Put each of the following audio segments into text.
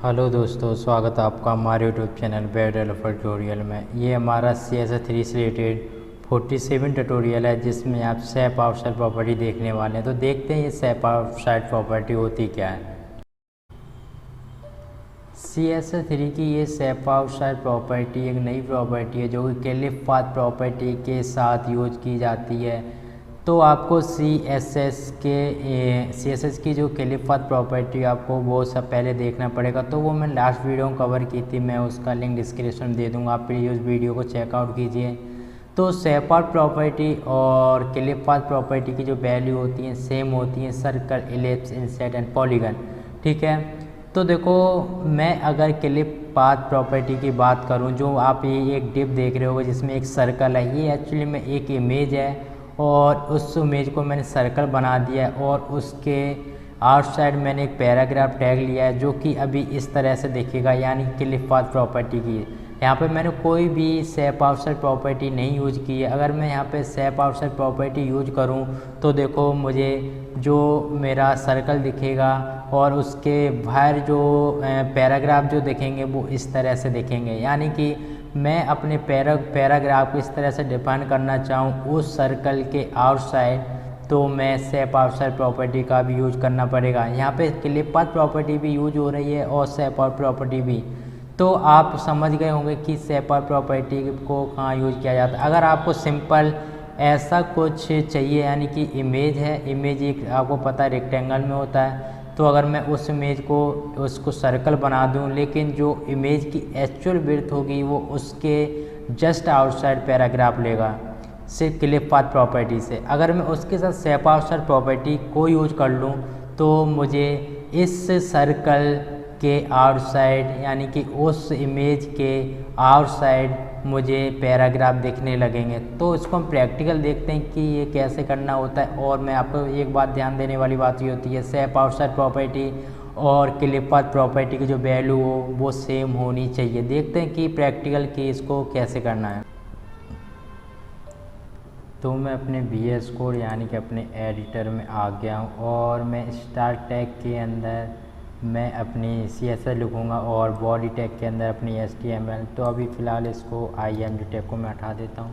Hello दोस्तों, स्वागत है आपका हमारे YouTube channel web developer tutorial में। ये हमारा CSS3 से रिलेटेड 47 ट्यूटोरियल है जिसमें आप सेप आउटसाइड प्रॉपर्टी देखने वाले हैं। तो देखते हैं ये सेप आउटसाइड प्रॉपर्टी होती क्या है। CSS3 की ये सेप आउटसाइड प्रॉपर्टी एक नई प्रॉपर्टी है जो कि क्लिफ पाथ प्रॉपर्टी के साथ यूज की जाती है। तो आपको CSS की जो क्लिफ पाथ प्रॉपर्टी आपको वो सब पहले देखना पड़ेगा। तो वो मैं लास्ट वीडियो में कवर की थी, मैं उसका लिंक डिस्क्रिप्शन दे दूँगा, आप प्लीज़ उस वीडियो को चेकआउट कीजिए। तो सेप आउट प्रॉपर्टी और क्लिफ पाथ प्रॉपर्टी की जो वैल्यू होती हैं सेम होती हैं, सर्कल, इलिप्स, इंसेट एंड पॉलीगन। ठीक है, तो देखो मैं अगर क्लिफ पाथ प्रॉपर्टी की बात करूं, जो आप ये एक डिप देख रहे होगे जिसमें एक सर्कल है, ये एक्चुअली में एक इमेज है और उस इमेज को मैंने सर्कल बना दिया है और उसके आउटसाइड मैंने एक पैराग्राफ टैग लिया है जो कि अभी इस तरह से दिखेगा, यानी क्लिफ पाथ प्रॉपर्टी की। यहाँ पे मैंने कोई भी सेप आउटसाइड प्रॉपर्टी नहीं यूज की है। अगर मैं यहाँ पे सेप आउटसाइड प्रॉपर्टी यूज करूँ तो देखो मुझे जो मेरा सर्कल दिखेगा और उसके बाहर जो पैराग्राफ जो दिखेंगे वो इस तरह से दिखेंगे, यानी कि मैं अपने पैराग्राफ को इस तरह से डिफाइन करना चाहूँ उस सर्कल के आउटसाइड, तो मैं सेप आउटसाइड प्रॉपर्टी का भी यूज करना पड़ेगा। यहाँ पे क्लिफ पाथ प्रॉपर्टी भी यूज हो रही है और सेप आउट प्रॉपर्टी भी। तो आप समझ गए होंगे कि सेप आउट प्रॉपर्टी को कहाँ यूज किया जाता है। अगर आपको सिंपल ऐसा कुछ चाहिए, यानी कि इमेज है, इमेज एक आपको पता है रेक्टेंगल में होता है, तो अगर मैं उस इमेज को उसको सर्कल बना दूं, लेकिन जो इमेज की एक्चुअल विड्थ होगी वो उसके जस्ट आउटसाइड पैराग्राफ लेगा सिर्फ क्लिफ पाथ प्रॉपर्टी से। अगर मैं उसके साथ सेप आउटसाइड प्रॉपर्टी को यूज कर लूं तो मुझे इस सर्कल के आउटसाइड, यानी कि उस इमेज के आउटसाइड मुझे पैराग्राफ दिखने लगेंगे। तो इसको हम प्रैक्टिकल देखते हैं कि ये कैसे करना होता है। और मैं आपको एक बात ध्यान देने वाली बात ये होती है, सेप आउटसाइड प्रॉपर्टी और क्लिफ पाथ प्रॉपर्टी की जो वैल्यू हो वो सेम होनी चाहिए। देखते हैं कि प्रैक्टिकल की इसको कैसे करना है। तो मैं अपने VS कोड यानी कि अपने एडिटर में आ गया हूँ और मैं स्टार्ट टैग के अंदर मैं अपनी CSS लिखूँगा और बॉडी टैग के अंदर अपनी HTML। तो अभी फ़िलहाल इसको IMG टैग को मैं हटा देता हूँ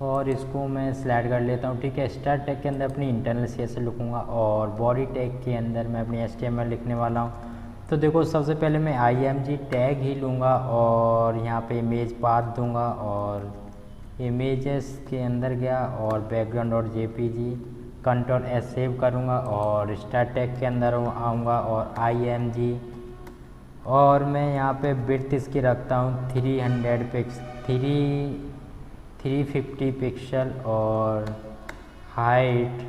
और इसको मैं सिलेक्ट कर लेता हूँ। ठीक है, स्टार्ट टैग के अंदर अपनी इंटरनल CSS लिखूँगा और बॉडी टैग के अंदर मैं अपनी HTML लिखने वाला हूँ। तो देखो सबसे पहले मैं IMG टैग ही लूँगा और यहाँ पे इमेज पाथ दूँगा और इमेजेस के अंदर गया और बैकग्राउंड और JPG Ctrl+S सेव करूँगा और स्टार्ट टैग के अंदर आऊँगा और IMG और मैं यहाँ पे विड्थ इसकी रखता हूँ 350 पिक्सल और हाइट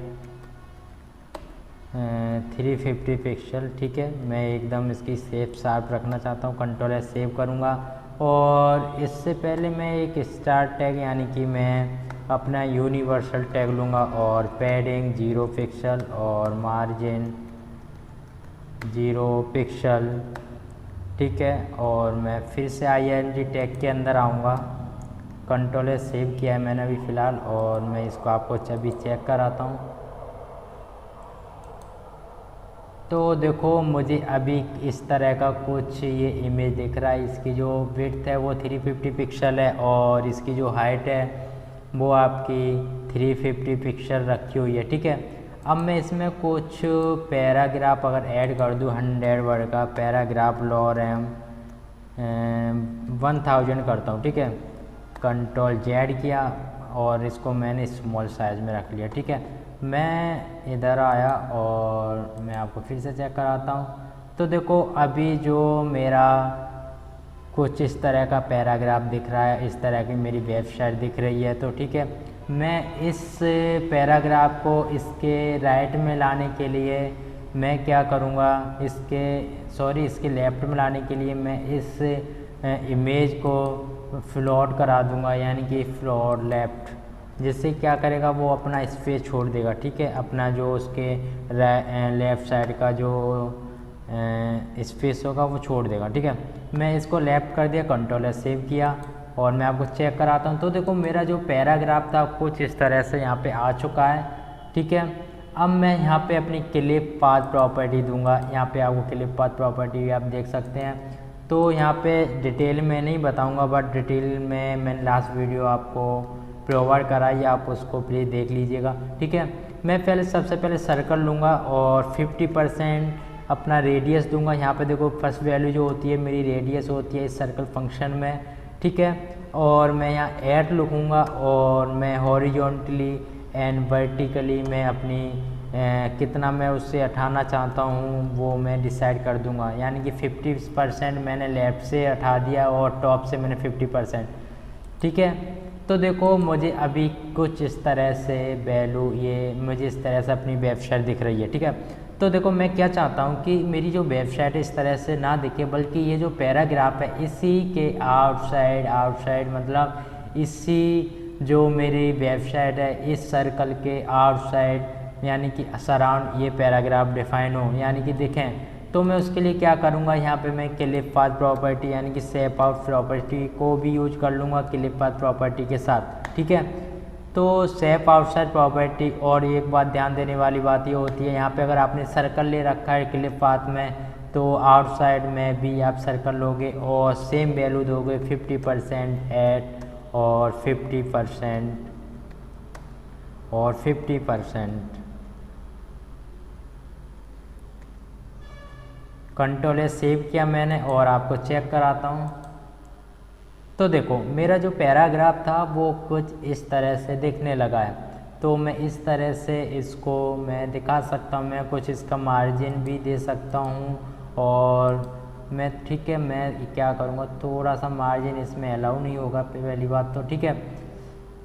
350 पिक्सल। ठीक है, मैं एकदम इसकी शेप शार्प रखना चाहता हूँ, Ctrl+S सेव करूँगा। और इससे पहले मैं एक स्टार्ट टैग यानी कि मैं अपना यूनिवर्सल टैग लूँगा और पैडिंग 0 पिक्सल और मार्जिन 0 पिक्सल। ठीक है, और मैं फिर से IMG टैग के अंदर आऊँगा, Ctrl+S सेव किया है मैंने अभी फ़िलहाल और मैं इसको आपको अभी चेक कराता हूँ। तो देखो मुझे अभी इस तरह का कुछ ये इमेज दिख रहा है। इसकी जो विड्थ है वो 350 पिक्सल है और इसकी जो हाइट है वो आपकी 350 पिक्सल रखी हुई है। ठीक है, अब मैं इसमें कुछ पैराग्राफ अगर ऐड कर दूँ, 100 वर्ड का पैराग्राफ lorem 1000 करता हूँ। ठीक है, Ctrl+Z किया और इसको मैंने स्मॉल साइज़ में रख लिया। ठीक है, मैं इधर आया और मैं आपको फिर से चेक कराता हूँ। तो देखो अभी जो मेरा कुछ इस तरह का पैराग्राफ दिख रहा है, इस तरह की मेरी वेबसाइट दिख रही है। तो ठीक है, मैं इस पैराग्राफ को इसके राइट में लाने के लिए मैं क्या करूँगा, इसके लेफ़्ट में लाने के लिए मैं इस इमेज को फ्लोट करा दूँगा, यानी कि फ्लोट लेफ़्ट, जिससे क्या करेगा वो अपना स्पेस छोड़ देगा। ठीक है, अपना जो उसके लेफ़्ट साइड का जो स्पेस होगा वो छोड़ देगा। ठीक है, मैं इसको लेफ़्ट कर दिया, Ctrl+S सेव किया और मैं आपको चेक कराता हूँ। तो देखो मेरा जो पैराग्राफ था कुछ इस तरह से यहाँ पे आ चुका है। ठीक है, अब मैं यहाँ पे अपनी क्लिफ पाथ प्रॉपर्टी दूंगा। यहाँ पे आपको क्लिफ पाथ प्रॉपर्टी आप देख सकते हैं। तो यहाँ पे डिटेल में नहीं बताऊँगा, बट डिटेल में मैंने लास्ट वीडियो आपको प्रोवाइड कराई, आप उसको प्लीज़ देख लीजिएगा, ठीक है। मैं पहले सबसे पहले सर्कल लूँगा और 50% अपना रेडियस दूंगा। यहाँ पे देखो फर्स्ट वैल्यू जो होती है मेरी रेडियस होती है इस सर्कल फंक्शन में, ठीक है। और मैं यहाँ 8 लिखूँगा और मैं हॉरिजॉन्टली एंड वर्टिकली मैं अपनी कितना मैं उससे हटाना चाहता हूँ वो मैं डिसाइड कर दूँगा। यानी कि 50% मैंने लेफ़्ट से हटा दिया और टॉप से मैंने 50%, ठीक है। तो देखो मुझे अभी कुछ इस तरह से वैल्यू ये मुझे इस तरह से अपनी वेबसाइट दिख रही है, ठीक है। तो देखो मैं क्या चाहता हूँ कि मेरी जो वेबसाइट इस तरह से ना दिखे, बल्कि ये जो पैराग्राफ है इसी के आउटसाइड मतलब इसी जो मेरी वेबसाइट है इस सर्कल के आउटसाइड यानी कि सराउंड ये पैराग्राफ डिफाइन हो, यानी कि दिखें। तो मैं उसके लिए क्या करूँगा, यहाँ पे मैं क्लिप पाथ प्रॉपर्टी यानी कि शेप आउट प्रॉपर्टी को भी यूज कर लूँगा क्लिप पाथ प्रॉपर्टी के साथ, ठीक है। तो शेप आउटसाइड प्रॉपर्टी, और एक बात ध्यान देने वाली बात ये होती है यहाँ पे अगर आपने सर्कल ले रखा है क्लिप पाथ में तो आउटसाइड में भी आप सर्कल लोगे और सेम वैल्यू दोगे 50% 8 और 50% और 50%। कंट्रोल ए सेव किया मैंने और आपको चेक कराता हूँ। तो देखो मेरा जो पैराग्राफ था वो कुछ इस तरह से दिखने लगा है। तो मैं इस तरह से इसको मैं दिखा सकता हूँ, मैं कुछ इसका मार्जिन भी दे सकता हूँ और मैं, ठीक है, मैं क्या करूँगा थोड़ा सा मार्जिन इसमें अलाउ नहीं होगा पहली बात तो, ठीक है।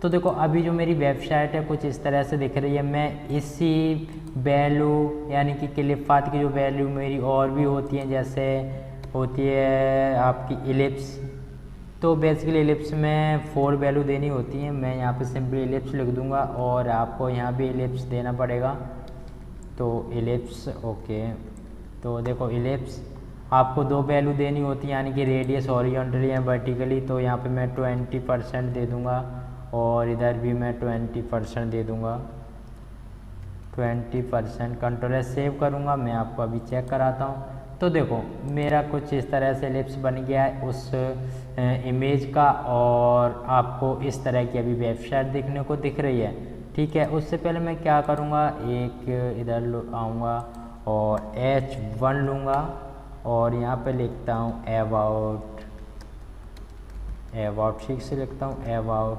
तो देखो अभी जो मेरी वेबसाइट है कुछ इस तरह से दिख रही है। मैं इसी वैल्यू यानी कि क्लिप पाथ की जो वैल्यू मेरी और भी होती हैं, जैसे होती है आपकी इलिप्स, तो बेसिकली इलिप्स में 4 वैल्यू देनी होती हैं। मैं यहाँ पे सिंपली इलिप्स लिख दूँगा और आपको यहाँ भी इलिप्स देना पड़ेगा। तो इलिप्स, ओके। तो देखो इलिप्स आपको 2 वैल्यू देनी होती है यानी कि रेडियस हॉरिजॉन्टली या वर्टिकली। तो यहाँ पे मैं 20% दे दूँगा और इधर भी मैं 20% दे दूँगा, 20%। कंट्रोल एस सेव करूँगा, मैं आपको अभी चेक कराता हूँ। तो देखो मेरा कुछ इस तरह से एलिप्स बन गया है उस इमेज का और आपको इस तरह की अभी वेबसाइट देखने को दिख रही है, ठीक है। उससे पहले मैं क्या करूँगा, एक इधर आऊँगा और H1 लूँगा और यहाँ पे लिखता हूँ अबाउट ठीक से लिखता हूँ अबाउट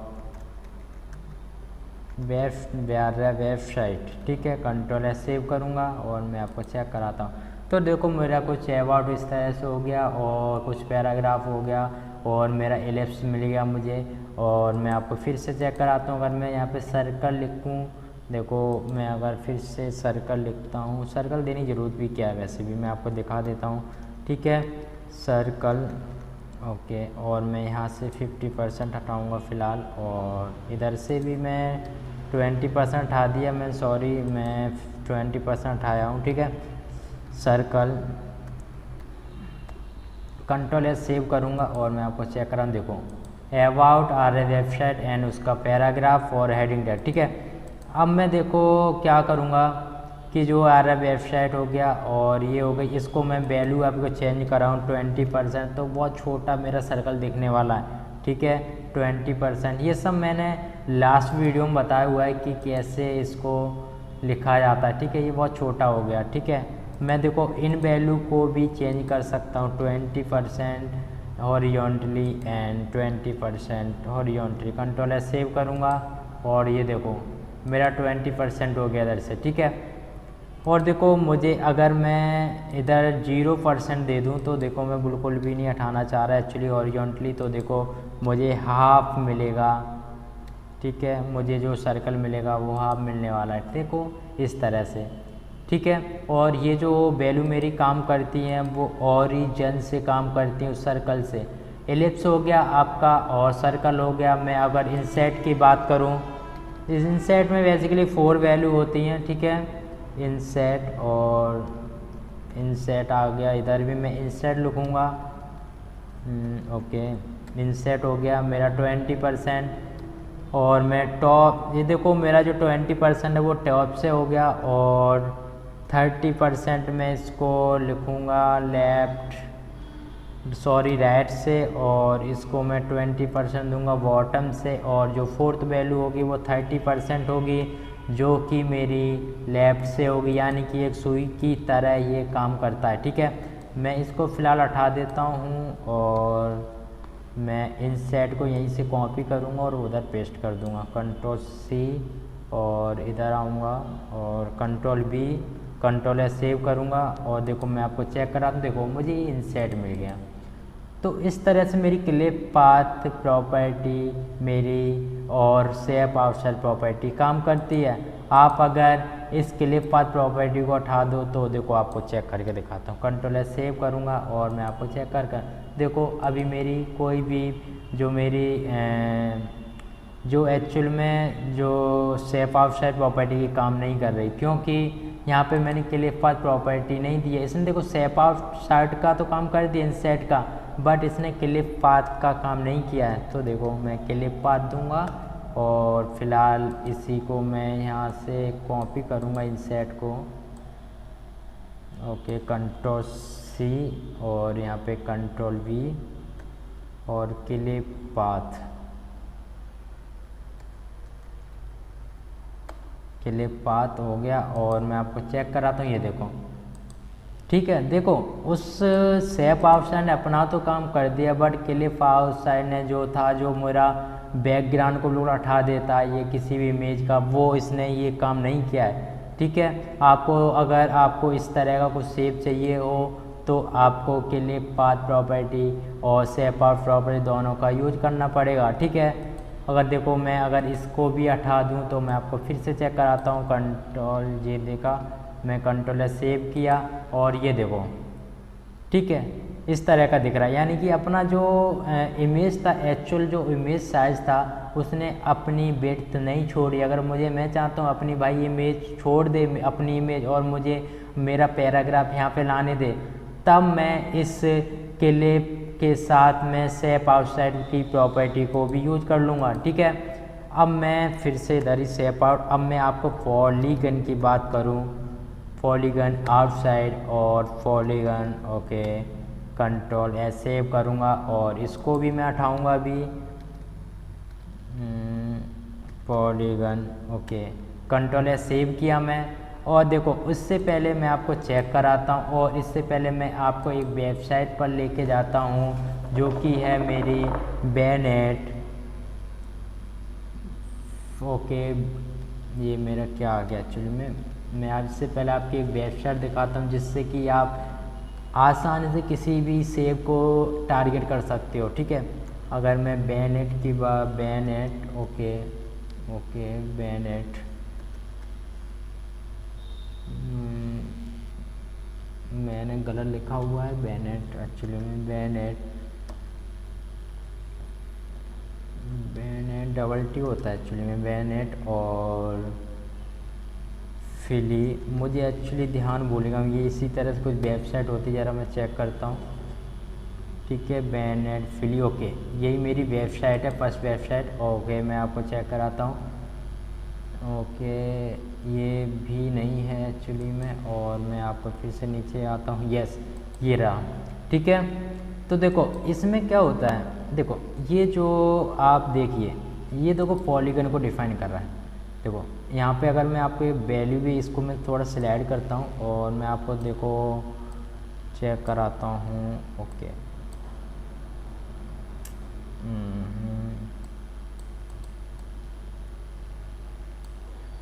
वेबसाइट, ठीक है। कंट्रोल एस सेव करूँगा और मैं आपको चेक कराता हूँ। तो देखो मेरा कुछ अबाउट इस तरह से हो गया और कुछ पैराग्राफ हो गया और मेरा एलिप्स मिल गया मुझे। और मैं आपको फिर से चेक कराता हूँ, अगर मैं यहाँ पे सर्कल लिखूँ, देखो मैं अगर फिर से सर्कल लिखता हूँ, सर्कल देने की ज़रूरत भी क्या है वैसे भी मैं आपको दिखा देता हूँ, ठीक है। Circle, okay. और मैं यहाँ से 50% हटाऊँगा फ़िलहाल और इधर से भी मैं 20% हटा दिया, मैं सॉरी मैं 20% हटाया हूँ, ठीक है। सर्कल, कंट्रोल एस सेव करूँगा और मैं आपको चेक कराऊँ। देखो about are a website and उसका पैराग्राफ और हेडिंग टैग, ठीक है। अब मैं देखो क्या करूँगा कि जो आ रहा है वेबसाइट हो गया और ये हो गई, इसको मैं वैल्यू आपको चेंज कराऊँ 20%, तो बहुत छोटा मेरा सर्कल दिखने वाला है, ठीक है। 20%, ये सब मैंने लास्ट वीडियो में बताया हुआ है कि कैसे इसको लिखा जाता है, ठीक है। ये बहुत छोटा हो गया, ठीक है। मैं देखो इन वैल्यू को भी चेंज कर सकता हूँ 20% horizontally and 20% horizontally. Control S save करूँगा और ये देखो मेरा 20% हो गया इधर से, ठीक है। और देखो मुझे अगर मैं इधर 0% दे दूँ तो देखो मैं बिल्कुल भी नहीं हटाना चाह रहा एक्चुअली हॉरिजॉन्टली, तो देखो मुझे हाफ मिलेगा, ठीक है। मुझे जो सर्कल मिलेगा वो हाफ मिलने वाला है, देखो इस तरह से, ठीक है। और ये जो वैल्यू मेरी काम करती हैं वो ओरिजिन से काम करती हैं उस सर्कल से। एलिप्स हो गया आपका और सर्कल हो गया। मैं अगर इंसेट की बात करूं, इस इंसेट में बेसिकली 4 वैल्यू होती हैं, ठीक है। इंसेट और इंसेट आ गया, इधर भी मैं इंसेट लिखूँगा, ओके। इंसेट हो गया मेरा 20% और मैं टॉप, ये देखो मेरा जो 20% है वो टॉप से हो गया और 30% में इसको लिखूँगा लेफ्ट सॉरी राइट से, और इसको मैं 20% दूंगा बॉटम से, और जो फोर्थ वैल्यू होगी वो 30% होगी जो कि मेरी लेफ़्ट से होगी, यानी कि एक सुई की तरह ये काम करता है। ठीक है, मैं इसको फ़िलहाल हटा देता हूँ और मैं इन सेट को यहीं से कॉपी करूँगा और उधर पेस्ट कर दूँगा। कंट्रोल सी और इधर आऊँगा और control B, control S save करूँगा और देखो मैं आपको चेक करा दूँ, देखो मुझे इंसेट मिल गया। तो इस तरह से मेरी क्लिप पाथ प्रॉपर्टी मेरी और शेप आउटसाइड प्रॉपर्टी काम करती है। आप अगर इस क्लिप पाथ प्रॉपर्टी को हटा दो तो देखो आपको चेक करके दिखाता हूँ। कंट्रोल एस सेव करूँगा और मैं आपको चेक कर देखो अभी मेरी कोई भी जो मेरी जो एक्चुअल में जो शेप आउटसाइड प्रॉपर्टी की काम नहीं कर रही, क्योंकि यहाँ पे मैंने क्लिप पाथ प्रॉपर्टी नहीं दी है। इसने देखो शेप आउटसाइड का तो काम कर दिया इनसेट का, बट इसने क्लिप पाथ का काम नहीं किया है। तो देखो मैं क्लिप पाथ दूंगा और फिलहाल इसी को मैं यहाँ से कॉपी करूँगा इनसेट को। ओके, कंट्रोल सी और यहाँ पे कंट्रोल वी और क्लिप पाथ, क्लिप पाथ हो गया और मैं आपको चेक कराता हूँ। ये देखो ठीक है, देखो उस शेप आउटसाइड ने अपना तो काम कर दिया, बट क्लिप आउटसाइड ने जो था जो मेरा बैकग्राउंड को बिल्कुल हटा देता है ये किसी भी इमेज का, वो इसने ये काम नहीं किया है। ठीक है, आपको अगर आपको इस तरह का कुछ शेप चाहिए हो तो आपको क्लिप पाथ प्रॉपर्टी और शेप आउट प्रॉपर्टी दोनों का यूज करना पड़ेगा। ठीक है, अगर देखो मैं अगर इसको भी हटा दूं तो मैं आपको फिर से चेक कराता हूं। कंट्रोल जे देखा, मैं कंट्रोल एस सेव किया और ये देखो ठीक है इस तरह का दिख रहा है, यानी कि अपना जो इमेज था, एक्चुअल जो इमेज साइज था उसने अपनी विड्थ नहीं छोड़ी। अगर मैं चाहता हूँ अपनी भाई इमेज छोड़ दे अपनी इमेज और मुझे मेरा पैराग्राफ यहाँ पे लाने दे, तब मैं इस क्लिप के साथ में शेप आउटसाइड की प्रॉपर्टी को भी यूज कर लूँगा। ठीक है, अब मैं फिर से इधर ही शेप आउट, अब मैं आपको पॉलीगन की बात करूँ, पॉलीगन आउटसाइड और polygon, okay control S save करूँगा और इसको भी मैं हटाऊँगा अभी polygon, okay control S save किया मैं। और देखो उससे पहले मैं आपको चेक कराता हूँ और इससे पहले मैं आपको एक वेबसाइट पर लेके जाता हूँ जो कि है मेरी बेनेट, ओके ये मेरा क्या आ गया एक्चुअली में, मैं आज से पहले आपकी एक वेबसाइट दिखाता हूँ जिससे कि आप आसानी से किसी भी शेप को टारगेट कर सकते हो। ठीक है, अगर मैं बेनेट की बात, बेनेट ओके बेनेट, मैंने गलत लिखा हुआ है बेनेट, एक्चुअली में बेनेट डबल टी होता है एक्चुअली में, बेनेट और फिली, मुझे एक्चुअली ध्यान भूलेगा ये इसी तरह से कुछ वेबसाइट होती है, ज़रा मैं चेक करता हूँ। ठीक है, बेनेट फिली, ओके यही मेरी वेबसाइट है, फर्स्ट वेबसाइट। ओके मैं आपको चेक कराता हूँ। ओके ये भी नहीं है एक्चुअली में, और मैं आपको फिर से नीचे आता हूँ, यस ये रहा। ठीक है, तो देखो इसमें क्या होता है, देखो ये जो आप देखिए ये देखो पॉलीगन को डिफाइन कर रहा है। देखो यहाँ पे अगर मैं आपको वैल्यू भी, इसको मैं थोड़ा स्लाइड करता हूँ और मैं आपको देखो चेक कराता हूँ। ओके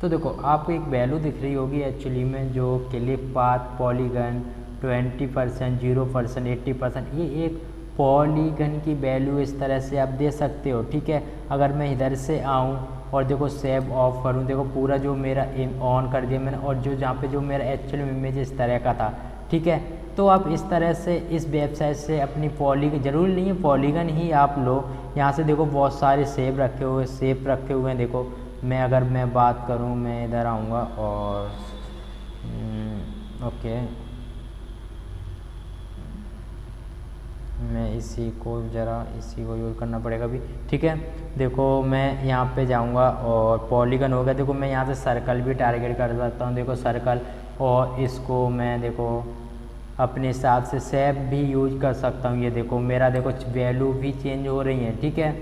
तो देखो आपको एक वैल्यू दिख रही होगी एक्चुअली में, जो क्लिप पाथ पॉलीगन 20%, 0%, 80%, ये एक पॉलीगन की वैल्यू इस तरह से आप दे सकते हो। ठीक है, अगर मैं इधर से आऊँ और देखो सेव ऑफ करूँ, देखो पूरा जो मेरा ऑन कर दिया मैंने, और जो जहाँ पे जो मेरा एक्चुअल इमेज इस तरह का था। ठीक है, तो आप इस तरह से इस वेबसाइट से अपनी पॉलीगन, जरूरी नहीं है पॉलीगन ही आप लो, यहाँ से देखो बहुत सारे शेप रखे हुए हैं। देखो मैं बात करूँ, मैं इधर आऊँगा और ओके मैं इसी को यूज़ करना पड़ेगा अभी। ठीक है, देखो मैं यहाँ पे जाऊँगा और पॉलीगन हो गया। देखो मैं यहाँ से सर्कल भी टारगेट कर सकता हूँ, देखो सर्कल, और इसको मैं देखो अपने हिसाब से शेप भी यूज कर सकता हूँ। ये देखो मेरा देखो वैल्यू भी चेंज हो रही है, ठीक है,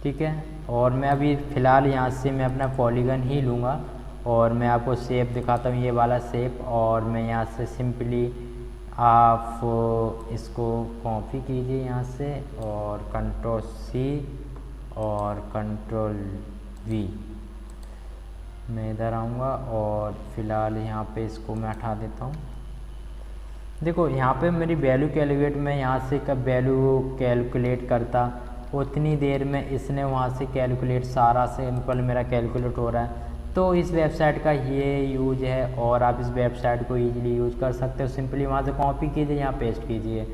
ठीक है। और मैं अभी फ़िलहाल यहाँ से मैं अपना पॉलीगन ही लूँगा और मैं आपको शेप दिखाता हूँ, ये वाला शेप। और मैं यहाँ से सिंपली आप इसको कॉपी कीजिए यहाँ से और कंट्रोल सी और कंट्रोल वी, मैं इधर आऊँगा और फ़िलहाल यहाँ पे इसको मैं हटा देता हूँ। देखो यहाँ पे मेरी वैल्यू कैलकुलेट, मैं यहाँ से कब वैल्यू कैलकुलेट करता उतनी देर में इसने वहाँ से कैलकुलेट, सारा सिंपल मेरा कैलकुलेट हो रहा है। तो इस वेबसाइट का ये यूज है और आप इस वेबसाइट को ईजिली यूज कर सकते हो। सिंपली वहाँ से कॉपी कीजिए, यहाँ पेस्ट कीजिए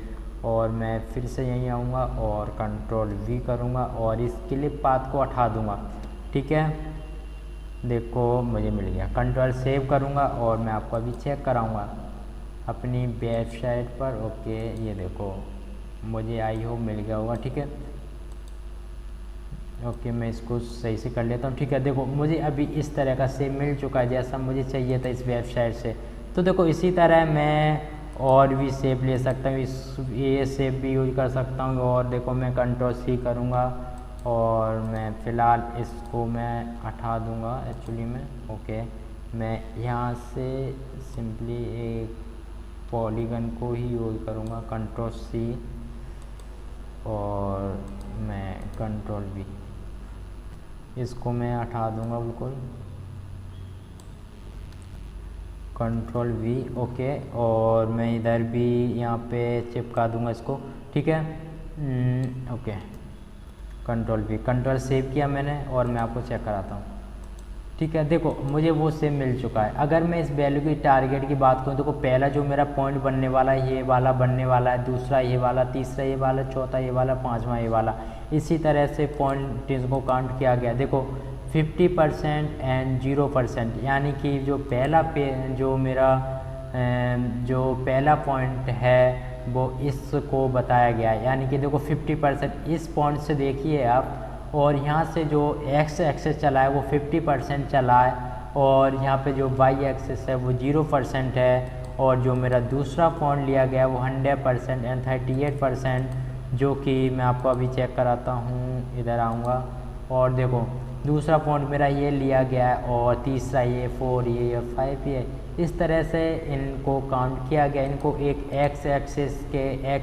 और मैं फिर से यहीं आऊँगा और कंट्रोल वी करूँगा और इस क्लिप पाथ को हटा दूँगा, ठीक है। देखो मुझे मिल गया, कंट्रोल सेव करूँगा और मैं आपको अभी चेक कराऊँगा अपनी वेबसाइट पर। ओके ये देखो मुझे आई हो मिल गया होगा, ठीक है। ओके मैं इसको सही से कर लेता हूँ, ठीक है। देखो मुझे अभी इस तरह का सेव मिल चुका है जैसा मुझे चाहिए था इस वेबसाइट से। तो देखो इसी तरह मैं और भी सेव ले सकता हूँ, ये सेव भी यूज कर सकता हूँ। और देखो मैं कंट्रोल सी करूँगा और मैं फ़िलहाल इसको मैं हटा दूँगा एक्चुअली में। ओके मैं यहाँ से सिंपली एक पॉलीगन को ही यूज करूँगा, कंट्रोल सी और मैं कंट्रोल वी, इसको मैं हटा दूँगा बिल्कुल, कंट्रोल वी। ओके और मैं इधर भी यहाँ पे चिपका दूँगा इसको, ठीक है। Okay control we, control save किया मैंने और मैं आपको चेक कराता हूँ, ठीक है। देखो मुझे वो सेव मिल चुका है। अगर मैं इस वैल्यू की टारगेट की बात करूँ, देखो पहला जो मेरा पॉइंट बनने वाला है ये वाला बनने वाला है, दूसरा ये वाला, तीसरा ये वाला, चौथा ये वाला, पांचवा ये वाला। इसी तरह से पॉइंट को काउंट किया गया। देखो 50% एंड 0%, यानी कि जो पहला जो मेरा जो पहला पॉइंट है वो इसको बताया गया है। यानी कि देखो 50% इस पॉइंट से देखिए आप, और यहाँ से जो एक्स एक्सेस चला है वो 50% चला है और यहाँ पे जो वाई एक्सेस है वो 0% है। और जो मेरा दूसरा पॉइंट लिया गया वो 100% एंड 38%, जो कि मैं आपको अभी चेक कराता हूँ, इधर आऊँगा और देखो दूसरा पॉइंट मेरा ये लिया गया है और तीसरा ये 4 ये 5 ये। इस तरह से इनको काउंट किया गया। इनको एक X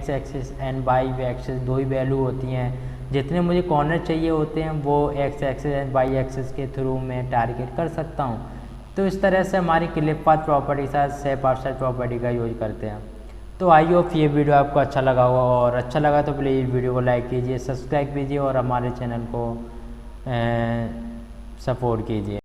axis and Y axis दो ही वैल्यू होती हैं। जितने मुझे कॉर्नर चाहिए होते हैं वो X axis and Y axis के थ्रू मैं टारगेट कर सकता हूँ। तो इस तरह से हमारी क्लिप पाथ प्रॉपर्टी के साथ शेप ऑफसेट प्रॉपर्टी का यूज करते हैं। तो आई होप ये वीडियो आपको अच्छा लगा होगा, और अच्छा लगा तो प्लीज़ वीडियो को लाइक कीजिए, सब्सक्राइब कीजिए और हमारे चैनल को सपोर्ट कीजिए।